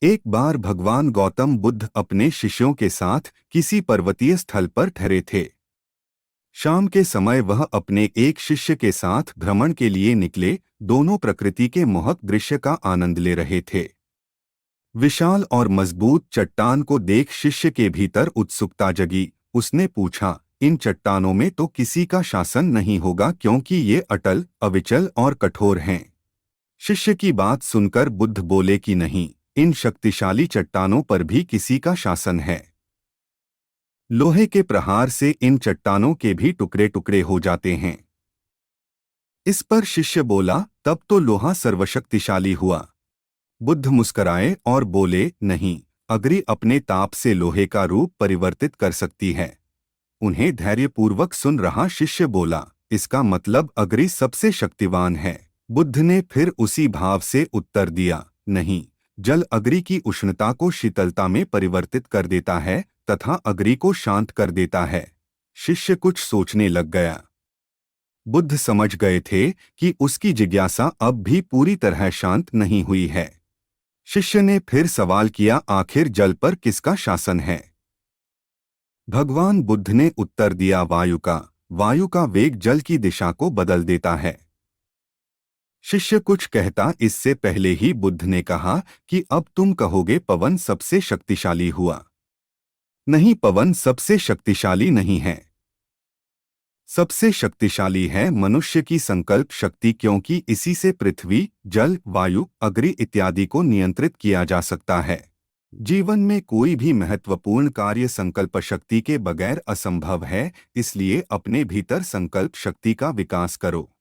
एक बार भगवान गौतम बुद्ध अपने शिष्यों के साथ किसी पर्वतीय स्थल पर ठहरे थे। शाम के समय वह अपने एक शिष्य के साथ भ्रमण के लिए निकले। दोनों प्रकृति के मोहक दृश्य का आनंद ले रहे थे। विशाल और मजबूत चट्टान को देख शिष्य के भीतर उत्सुकता जगी। उसने पूछा, इन चट्टानों में तो किसी का शासन नहीं होगा क्योंकि ये अटल, अविचल और कठोर हैं। शिष्य की बात सुनकर बुद्ध बोले कि नहीं, इन शक्तिशाली चट्टानों पर भी किसी का शासन है। लोहे के प्रहार से इन चट्टानों के भी टुकड़े टुकड़े हो जाते हैं। इस पर शिष्य बोला, तब तो लोहा सर्वशक्तिशाली हुआ। बुद्ध मुस्कराए और बोले, नहीं, अग्नि अपने ताप से लोहे का रूप परिवर्तित कर सकती है। उन्हें धैर्यपूर्वक सुन रहा शिष्य बोला, इसका मतलब अग्नि सबसे शक्तिवान है। बुद्ध ने फिर उसी भाव से उत्तर दिया, नहीं, जल अग्नि की उष्णता को शीतलता में परिवर्तित कर देता है तथा अग्नि को शांत कर देता है। शिष्य कुछ सोचने लग गया। बुद्ध समझ गए थे कि उसकी जिज्ञासा अब भी पूरी तरह शांत नहीं हुई है। शिष्य ने फिर सवाल किया, आखिर जल पर किसका शासन है? भगवान बुद्ध ने उत्तर दिया, वायु का। वायु का वेग जल की दिशा को बदल देता है। शिष्य कुछ कहता इससे पहले ही बुद्ध ने कहा कि अब तुम कहोगे पवन सबसे शक्तिशाली हुआ। नहीं, पवन सबसे शक्तिशाली नहीं है। सबसे शक्तिशाली है मनुष्य की संकल्प शक्ति, क्योंकि इसी से पृथ्वी, जल, वायु, अग्नि इत्यादि को नियंत्रित किया जा सकता है। जीवन में कोई भी महत्वपूर्ण कार्य संकल्प शक्ति के बगैर असंभव है, इसलिए अपने भीतर संकल्प शक्ति का विकास करो।